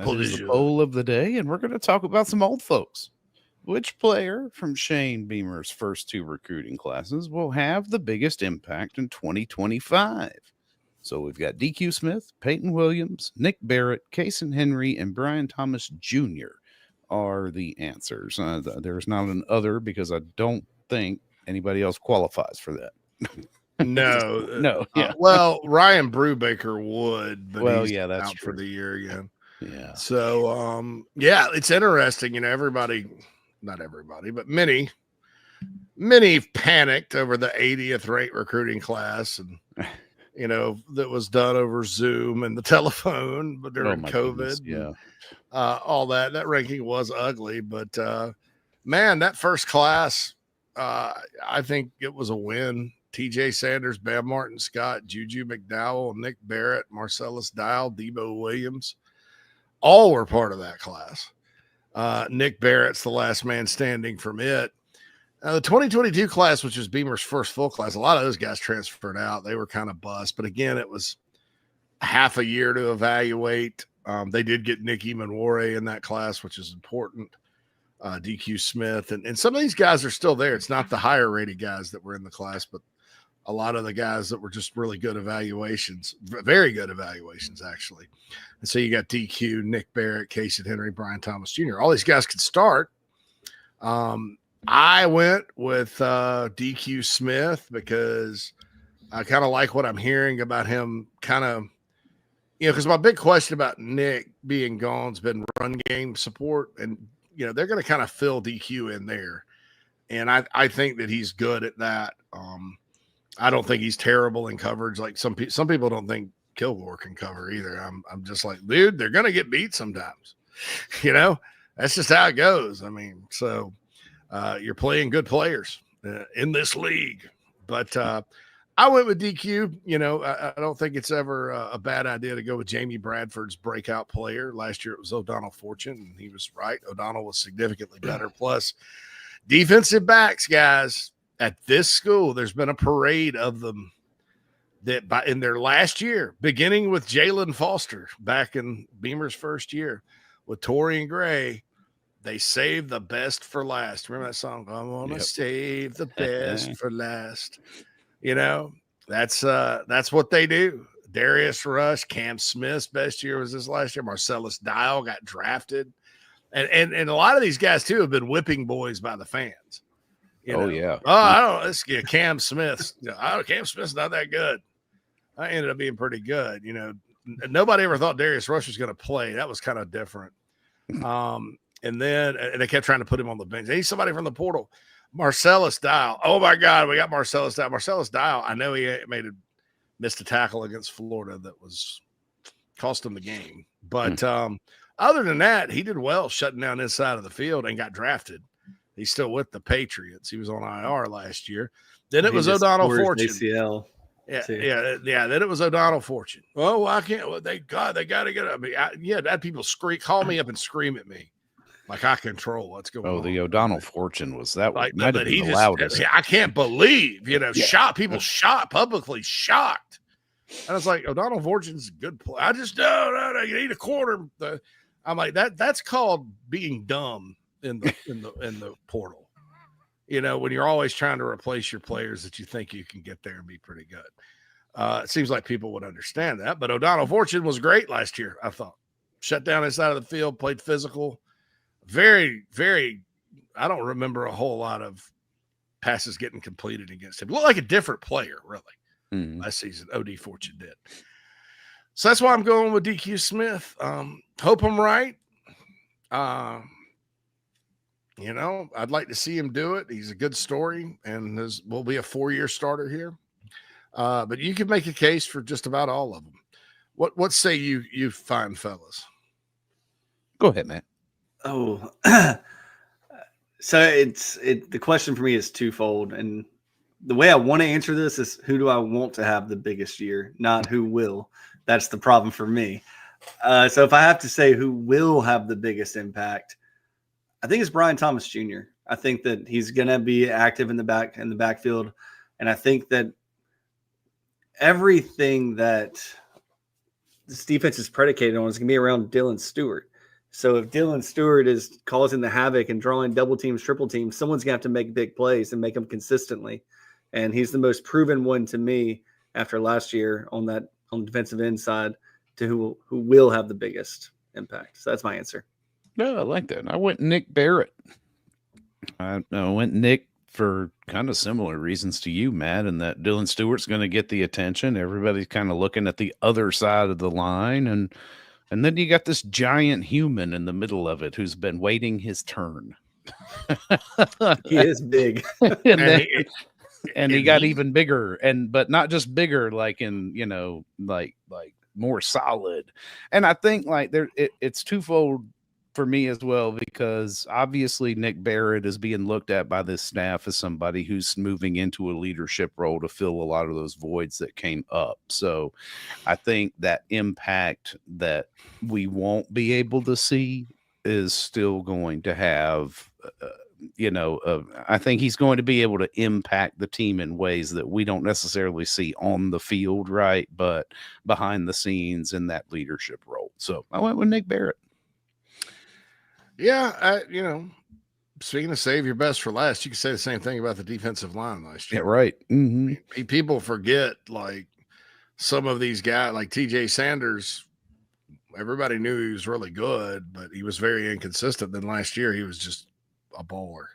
That is the poll of the day, and we're going to talk about some old folks. Which player from Shane Beamer's first two recruiting classes will have the biggest impact in 2025? So we've got DQ Smith, Peyton Williams, Nick Barrett, Cason Henry, and Bryan Thomas Jr. are the answers. There's not an other because I don't think anybody else qualifies for that. No. Yeah. Well, Ryan Brubaker would, but Well, he's yeah, that's out true. for the year again. Yeah. So, it's interesting. You know, not everybody, but many panicked over the 80th rate recruiting class, and that was done over Zoom and the telephone, but during COVID, goodness, yeah, all that ranking was ugly. But man, that first class, I think it was a win. TJ Sanders, Bam Martin Scott, Juju McDowell, Nick Barrett, Marcellus Dial, Debo Williams, all were part of that class. Nick Barrett's the last man standing from it. The 2022 class, which was Beamer's first full class, a lot of those guys transferred out. They were kind of bust. But again, it was half a year to evaluate. They did get Nick Emanwore in that class, which is important. DQ Smith. And some of these guys are still there. It's not the higher rated guys that were in the class, but a lot of the guys that were just really good evaluations, very good evaluations, actually. And so you got DQ, Nick Barrett, Cason Henry, Bryan Thomas Jr. All these guys could start. I went with DQ Smith because I kind of like what I'm hearing about him because my big question about Nick being gone has been run game support. And, they're going to kind of fill DQ in there. And I think that he's good at that. I don't think he's terrible in coverage. Like some people don't think Kilgore can cover either. I'm just like, dude, they're going to get beat sometimes. That's just how it goes. I mean, so you're playing good players in this league. But I went with DQ. I don't think it's ever a bad idea to go with Jamie Bradford's breakout player. Last year it was O'Donnell Fortune, and he was right. O'Donnell was significantly better. Plus, defensive backs, guys, at this school, there's been a parade of them that in their last year, beginning with Jalen Foster back in Beamer's first year with Torian Gray, they saved the best for last. Remember that song? I want to save the best for last. That's what they do. Darius Rush, Cam Smith's best year was this last year. Marcellus Dial got drafted. And a lot of these guys, too, have been whipping boys by the fans. Yeah. Oh, I don't know. Let's get Cam Smith. Cam Smith's not that good. I ended up being pretty good. Nobody ever thought Darius Rush was going to play. That was kind of different. And they kept trying to put him on the bench. He's somebody from the portal. Marcellus Dial. Oh, my God. We got Marcellus Dial. Marcellus Dial, I know he missed a tackle against Florida that was cost him the game. But other than that, he did well shutting down his side of the field and got drafted. He's still with the Patriots. He was on IR last year. Then it was O'Donnell Fortune. ACL. Yeah. Then it was O'Donnell Fortune. Oh, I can't. Well, they got to get it. I mean, I had people call me up and scream at me, like I control what's going on. Oh, the O'Donnell Fortune was that like, might have been the loudest. I can't believe people publicly shocked. And I was like, O'Donnell Fortune's a good play. I just no, you need a quarter. I'm like that's called being dumb in the portal. When you're always trying to replace your players that you think you can get there and be pretty good. It seems like people would understand that. But O'Donnell Fortune was great last year, I thought. Shut down his side of the field, played physical. Very, very, I don't remember a whole lot of passes getting completed against him. Looked like a different player, really, last season. OD Fortune did. So that's why I'm going with DQ Smith. Hope I'm right. I'd like to see him do it. He's a good story and will be a 4-year starter here. But you can make a case for just about all of them. What say you fine fellas? Go ahead, Matt. Oh, so the question for me is twofold. And the way I want to answer this is who do I want to have the biggest year, not who will. That's the problem for me. So if I have to say who will have the biggest impact, I think it's Bryan Thomas Jr. I think that he's going to be active in the backfield. And I think that everything that this defense is predicated on is going to be around Dylan Stewart. So if Dylan Stewart is causing the havoc and drawing double teams, triple teams, someone's going to have to make big plays and make them consistently. And he's the most proven one to me after last year on the defensive end side to who will have the biggest impact. So that's my answer. No, I like that. I went Nick Barrett. I went Nick for kind of similar reasons to you, Matt, and that Dylan Stewart's going to get the attention. Everybody's kind of looking at the other side of the line, and then you got this giant human in the middle of it who's been waiting his turn. He is big. and he got even bigger, but not just bigger, like in, like more solid. And I think like it's twofold for me as well, because obviously Nick Barrett is being looked at by this staff as somebody who's moving into a leadership role to fill a lot of those voids that came up. So I think that impact that we won't be able to see is still going to have, I think he's going to be able to impact the team in ways that we don't necessarily see on the field, right? But behind the scenes in that leadership role. So I went with Nick Barrett. Yeah, speaking of save your best for last, you can say the same thing about the defensive line last year. Yeah, right. Mm-hmm. People forget, like, some of these guys, like TJ Sanders, everybody knew he was really good, but he was very inconsistent. Then last year, he was just a bowler.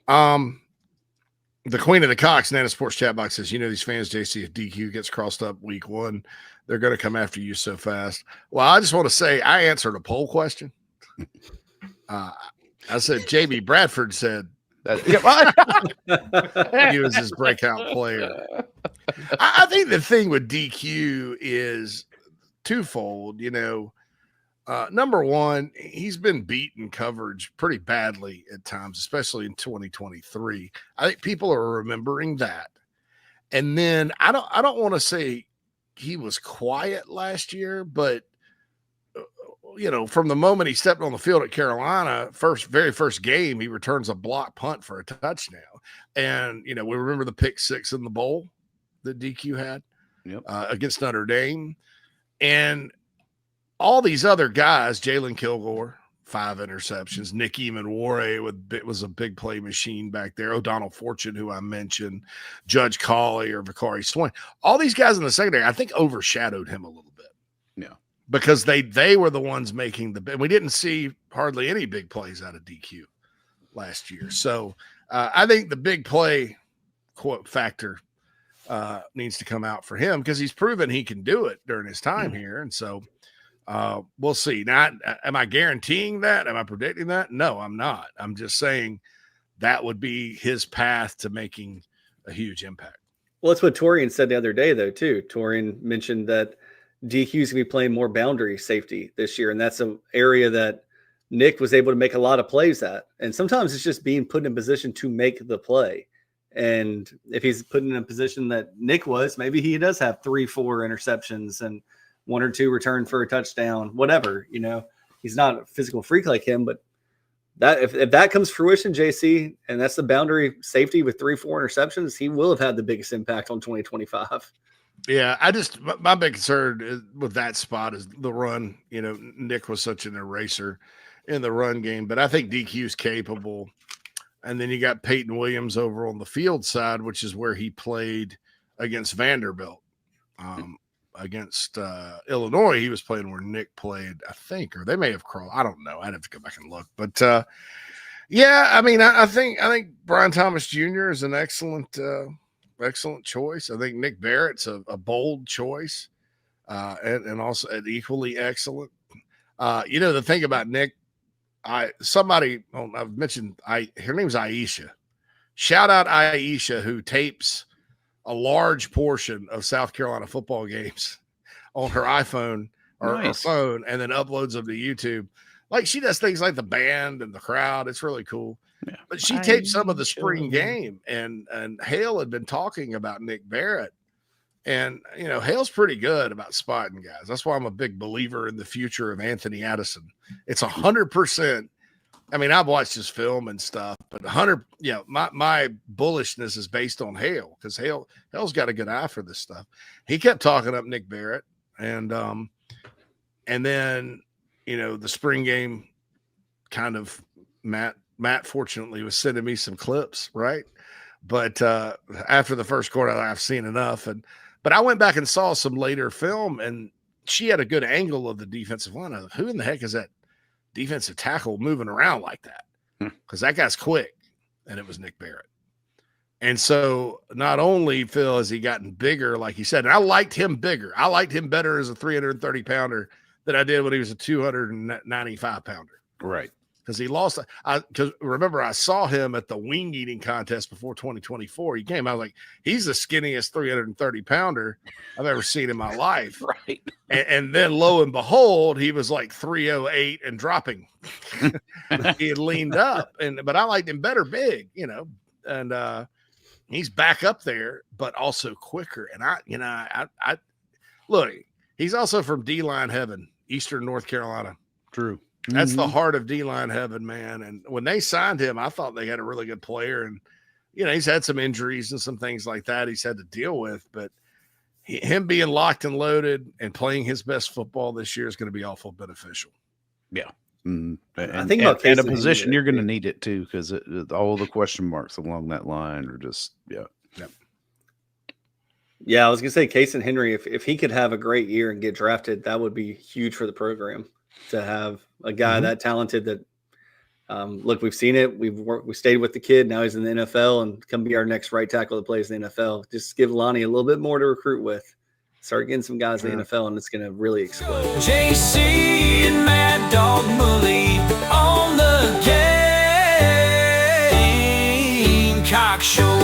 The queen of the Cox, Nana Sports Chat Box says, these fans, JC, if DQ gets crossed up week 1, they're going to come after you so fast. Well, I just want to say I answered a poll question. I said JB Bradford said that he was his breakout player. I think the thing with DQ is twofold. Number one, he's been beaten coverage pretty badly at times, especially in 2023. I think people are remembering that. And then I don't want to say he was quiet last year, but from the moment he stepped on the field at Carolina, very first game, he returns a block punt for a touchdown. And, we remember the pick 6 in the bowl that DQ had against Notre Dame. And all these other guys, Jalen Kilgore, 5 interceptions, Nick Eamon-Warre was a big play machine back there. O'Donnell Fortune, who I mentioned, Judge Cawley or Vicari Swain. All these guys in the secondary, I think, overshadowed him a little bit. Yeah. Because they were the ones making we didn't see hardly any big plays out of DQ last year. So I think the big play quote factor needs to come out for him because he's proven he can do it during his time here. And so we'll see. Now, am I guaranteeing that? Am I predicting that? No, I'm not. I'm just saying that would be his path to making a huge impact. Well, that's what Torian said the other day, though, too. Torian mentioned that DQ's going to be playing more boundary safety this year, and that's an area that Nick was able to make a lot of plays at. And sometimes it's just being put in position to make the play. And if he's put in a position that Nick was, maybe he does have 3-4 interceptions and 1 or 2 return for a touchdown, whatever. He's not a physical freak like him, but that if that comes fruition, JC, and that's the boundary safety with 3-4 interceptions, he will have had the biggest impact on 2025. Yeah, my big concern with that spot is the run. Nick was such an eraser in the run game, but I think DQ's capable. And then you got Peyton Williams over on the field side, which is where he played against Vanderbilt. Against Illinois, he was playing where Nick played, I think, or they may have crawled. I don't know. I'd have to go back and look. But I think Brian Thomas Jr. is an excellent choice. I think Nick Barrett's a bold choice, and also an equally excellent. The thing about Nick, I've mentioned her name's Aisha. Shout out Aisha, who tapes a large portion of South Carolina football games on her iPhone or her phone, and then uploads them to YouTube. Like, she does things like the band and the crowd. It's really cool. Yeah. But she taped some of the spring game, and Hale had been talking about Nick Barrett. And, Hale's pretty good about spotting guys. That's why I'm a big believer in the future of Anthony Addison. It's 100%. I mean, I've watched his film and stuff, but my bullishness is based on Hale, because Hale's got a good eye for this stuff. He kept talking up Nick Barrett, and And then, the spring game kind of Matt fortunately was sending me some clips, right? But after the first quarter, I've seen enough. But I went back and saw some later film, and she had a good angle of the defensive line. I was like, who in the heck is that defensive tackle moving around like that? Because that guy's quick. And it was Nick Barrett. And so not only, Phil, has he gotten bigger, like he said, and I liked him bigger. I liked him better as a 330-pounder than I did when he was a 295-pounder. Right. Because he lost. Because remember, I saw him at the wing eating contest before 2024. He came. I was like, he's the skinniest 330-pounder I've ever seen in my life. Right. And then lo and behold, he was like 308 and dropping. He had leaned up, but I liked him better big, and he's back up there, but also quicker. And I look, he's also from D-line heaven, Eastern North Carolina. True. That's the heart of D-line heaven, man. And when they signed him, I thought they had a really good player. And, he's had some injuries and some things like that he's had to deal with. But him being locked and loaded and playing his best football this year is going to be awful beneficial. Yeah. And, I think about and a Cason position Henry, you're going to need it too, because all the question marks along that line are just, Yeah, I was going to say Cason Henry, if he could have a great year and get drafted, that would be huge for the program to have a guy that talented that, look, we've seen it. We stayed with the kid. Now he's in the NFL and come be our next right tackle that plays in the NFL. Just give Lonnie a little bit more to recruit with. Start getting some guys in the NFL, and it's going to really explode. JC and Mad Dog Bully on the Gamecock Show.